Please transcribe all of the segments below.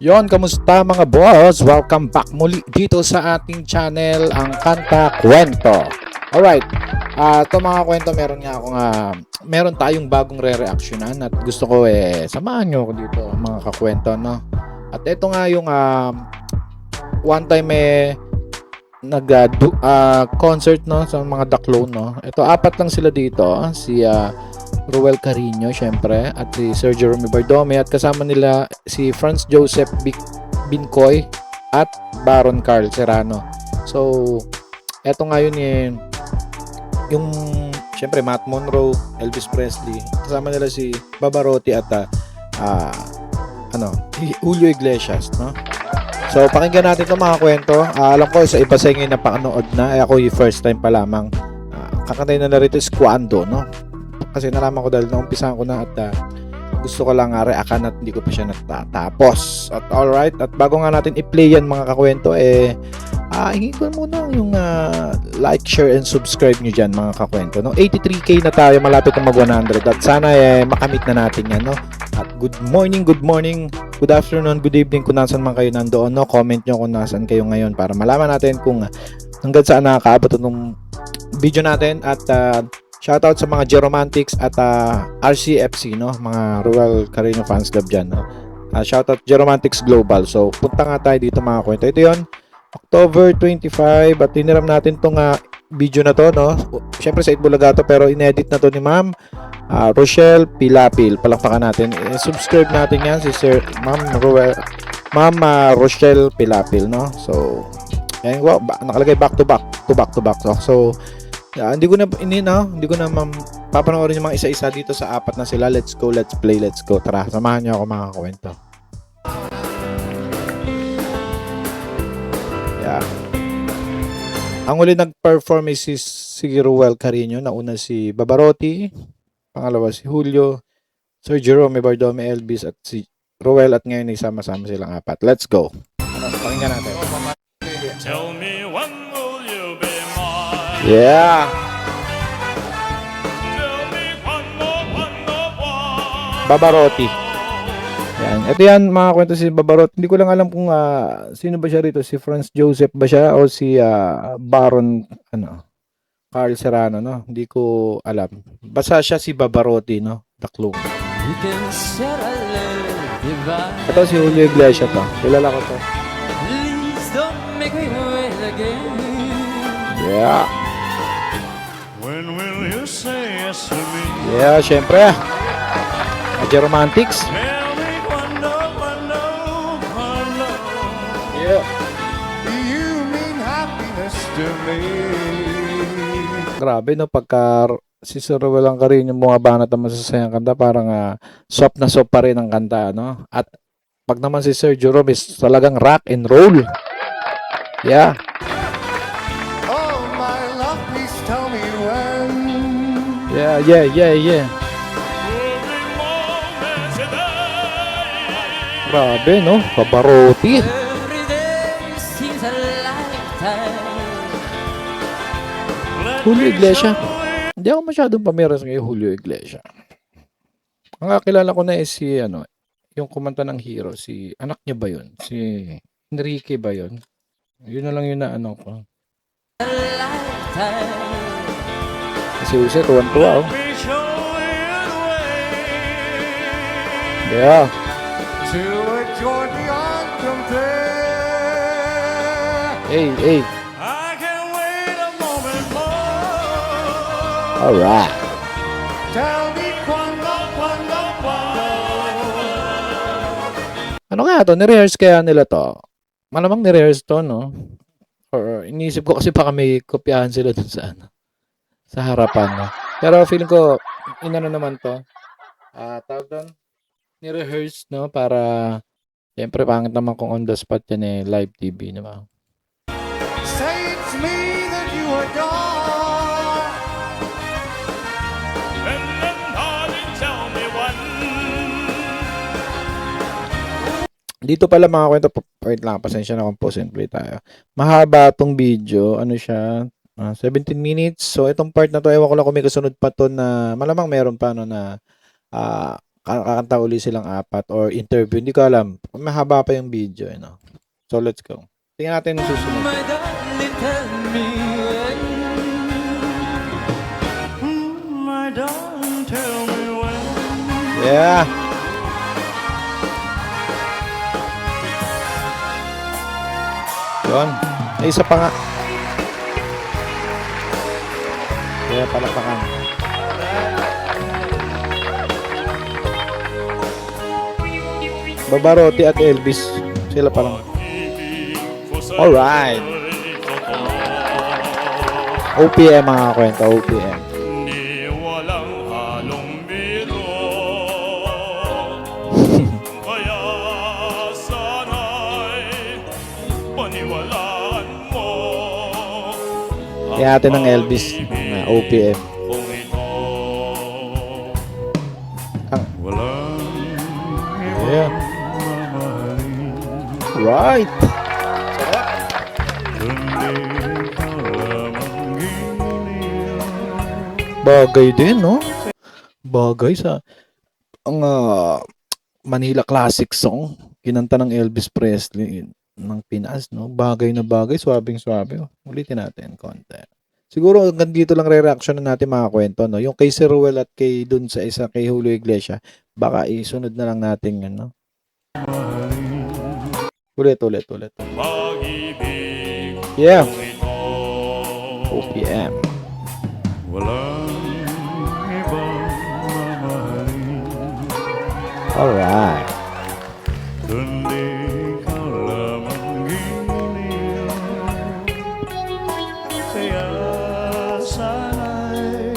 Yon, kamusta mga boss? Welcome back muli dito sa ating channel, ang Kanta Kwento. Alright, ito mga kwento, meron tayong bagong re-reactionan at gusto ko samahan nyo ako dito mga kakwento, no? At ito nga yung one time nag concert, no, sa mga Daklo, no. Ito, apat lang sila dito, si Ruel Carino syempre, at si Sir Jerome Bardome, at kasama nila si Franz Joseph Bincoy at Baron Carl Serrano. So eto nga yun yung syempre Matt Monroe, Elvis Presley, kasama nila si Pavarotti at Julio Iglesias, no? So pakinggan natin itong mga kwento. Alam ko sa iba sa inyo na pakanood na, ako yung first time pa lamang. Kakantayin na rito is Cuando, no? Kasi nalaman ko dahil naumpisahan ko na at gusto ko lang reakan at hindi ko pa siya natatapos. At alright, at bago nga natin i-play yan mga kakwento, hingin ko muna yung like, share, and subscribe nyo dyan mga kakwento, no? 83k na tayo, malapit na mag 100, at sana makamit na natin yan, no? At good morning, good afternoon, good evening kung nasan man kayo nandoon, no? Comment nyo kung nasan kayo ngayon para malaman natin kung hanggang saan nakakaabot itong video natin. At shoutout sa mga Geromantics at RCFC, no? Mga Ruel Carino Fans Club dyan, no? Shoutout Geromantics Global. So punta nga tayo dito mga kwento. Ito yon, October 25, at tiniram natin tong video na to, no? Syempre sa Itbulaga to, pero inedit na to ni Ma'am Rochelle Pilapil. Palakpakan natin. Subscribe natin yan si Ma'am Rochelle Pilapil, no? So wow, nakalagay back to back. So hindi ko na papanoorin yung mga isa-isa dito sa apat na sila. Let's go, let's play, let's go. Tara, samahan niyo ako mga kwento. Yeah. Ang uli nag-perform is si Ruel Carino. Nauna si Pavarotti, pangalawa si Julio, Sir Jerome Bardome, Elvis, at si Ruel, at ngayon isama-sama silang apat. Let's go. Pakinggan natin. Tell me when will you be mine? Yeah. Tell me quando. Pavarotti. Yan. Ito yan mga kwento, si Pavarotti. Hindi ko lang alam kung sino ba siya rito, si Franz Joseph ba siya o si Baron Carl Serrano, no? Hindi ko alam. Basta siya si Pavarotti, no? Daklo. Ito si Julio Iglesias to. Kilala ko to. Yeah. When will you say yes to me? Yeah, syempre. Romantics. Tell me quando. Yeah. You mean happiness to me. Grabe, no? Pagka si Sir Ruel Carino yung bumabanat ng masasayang kanta, parang soft na soft pa rin ang kanta, no? At pag naman si Sir Jerome is talagang rock and roll. Yeah. Oh my love, please tell me when. Yeah. Every moment's a day. Grabe, no? Pavarotti. Every day seems a lifetime. Julio Iglesias. Hindi ako masyadong pamiras kay Julio Iglesias. Ang kakilala ko na si yung kumanta ng Hero, si anak niya ba yun? Si Enrique ba yun? Yun na lang yun na ko. Kasi Jose, tuwan-tuwa, oh. We show you the way. Yeah. To a joy beyond compare. Hey. I can wait a moment more. Alright. Tell me quando. Ano kaya to? Nirehearse kaya nila to? Malamang nirehearse to, no? Or iniisip ko kasi baka may kopyahan sila dun sa sa harapan, no? Pero feeling ko, naman to. Tawag doon, nirehearse, no? Para, siyempre, pangit naman kung on the spot yan live TV, diba? Say it's me that you adore. And then darling, tell me when. Dito pala mga kwento, wait lang, pasensya na kung pause and play tayo. Mahaba tong video, siya, 17 minutes. So itong part na to, ewan ko lang kung may kasunod pa to na malamang meron pa na kakanta uli silang apat or interview. Hindi ko alam. Mahaba pa yung video. No? So, let's go. Tingnan natin yung susunod. My darling, tell me when. My darling, tell me when. Yeah. Yun. Ay, isa pa nga. Kaya palakpakan. Babarotti at Elvis. Sila pa lang. Alright. OPM mga kwenta. OPM. Di walang halong biro. Kaya sana'y paniwalaan mo. Kaya natin ng Elvis. OPM. Kung ito Ang, walang yeah. Right. Bagay din, no? Bagay sa ang Manila Classic song, kinanta ng Elvis Presley ng Pinas, no? Bagay na bagay, swabing-swabe. Ulitin natin konti. Siguro hanggang dito lang re-reaction na natin mga kwento, no? Yung kay Sir Ruel at kay dun sa isa kay Julio Iglesias, baka isunod na lang natin yun, no? Ulit. pag-ibig. Yeah. Kung ito OPM. walang ibang mamahalin. Alright. Kundi ikaw lamang giliw. Kaya sana'y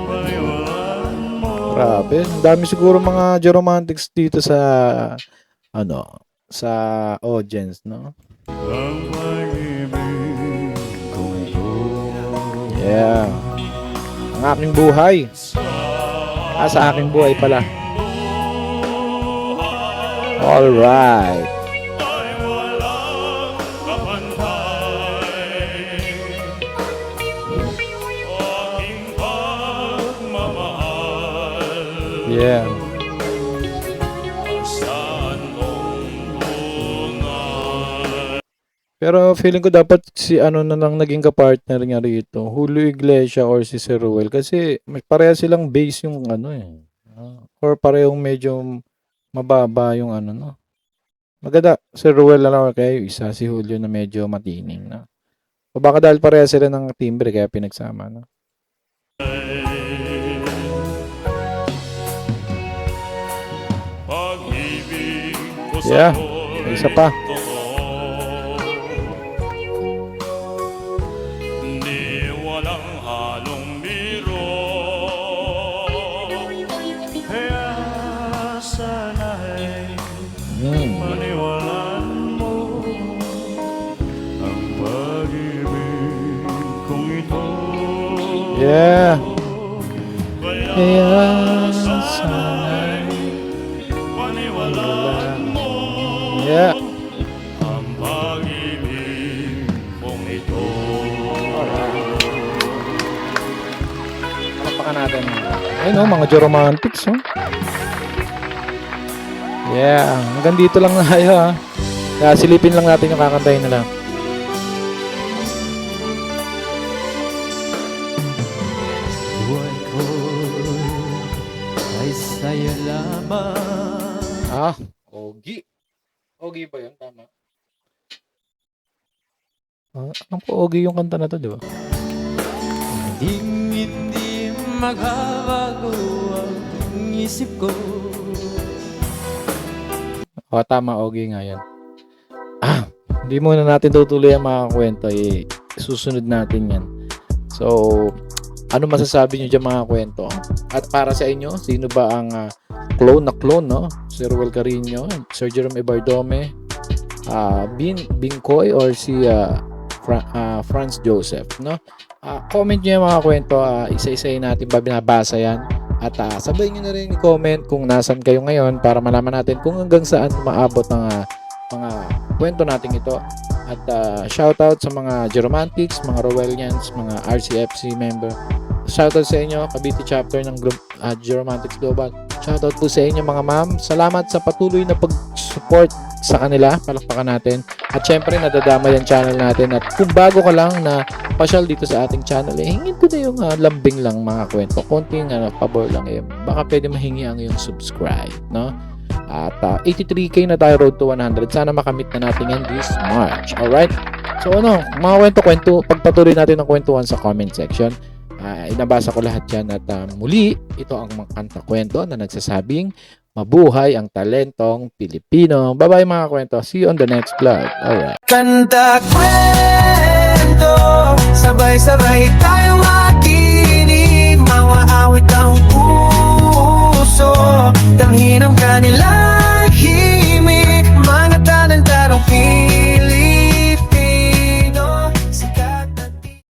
paniwalaan mo. Grabe. Ang dami siguro mga Geromantics dito sa sa audience, no? Ang pag-ibig kung ito Yeah. Ang aking buhay. Sa aking buhay pala. Alright. ay walang kapantay. Aking pagmamahal. Yeah. Saan mong tunay. Pero feeling ko dapat si na lang naging kapartner niya rito. Julio Iglesias or si Sir Ruel. Kasi pareha silang base yung or parehong medyo mababa yung no. Maganda. Sir Ruel na lang or kayo isa. Si Julio na medyo matining na. O baka dahil pareha sila ng timbre kaya pinagsama, no? Pag-ibig ko Yeah. sa'yo'y May isa pa. totoo. Di walang halong biro. Kaya sana'y paniwalaan mo ang pag-ibig kong ito. Yeah. Kaya Kaya sana'y paniwalaan mo Yeah. ang pag-ibig kong ito. Papakan natin. Ayun, no, mga Geromantics, oh. Yeah, hanggang dito lang na tayo, ha. Kaya silipin lang natin yung kakantahin nila. Buhay ko ay sa'yo lamang. Ogi. Ogi ba yun? Tama. Alam ko, Ogi yung kanta na to, di ba? Hindi magbabago ang isip ko. Tama, Ogi nga yan. Hindi muna natin tutuloy ang mga kwento, susunod natin yan. So, ano masasabi nyo dyan mga kwento? At para sa inyo, sino ba ang clone, no? Si Ruel Carino, Sir Jerome Ibardome, Bingkoy, or si Franz Joseph, no? Comment nyo yung mga kwento, isa-isayin natin ba binabasa yan? At sabay nyo na rin i-comment kung nasan kayo ngayon para malaman natin kung hanggang saan maabot ng mga kwento natin ito. At shoutout sa mga Geromantics, mga Rowellians, mga RCFC member. Shoutout sa inyo, Cavite chapter ng group Geromantics Global. Shoutout po sa inyo mga ma'am. Salamat sa patuloy na pag-support sa kanila. Palakpakan natin. At syempre, nadadama yung channel natin. At kung bago ka lang na pasyal dito sa ating channel, hingin ko na yung lambing lang mga kwento. Konting pabor lang baka pwede mahingi ang yung subscribe, no? At 83k na tayo, road to 100. Sana makamit na natin yan this March. Alright? So mga kwento, pagpatuloy natin ang kwentuhan sa comment section. Inabasa ko lahat yan at muli, ito ang mga kanta kwento na nagsasabing mabuhay ang talentong Pilipino. Bye-bye mga kwento. See you on the next vlog. Alright. Kanta kwento, sabay-sabay tayong makinig, mga awit ang puso, tanghin ang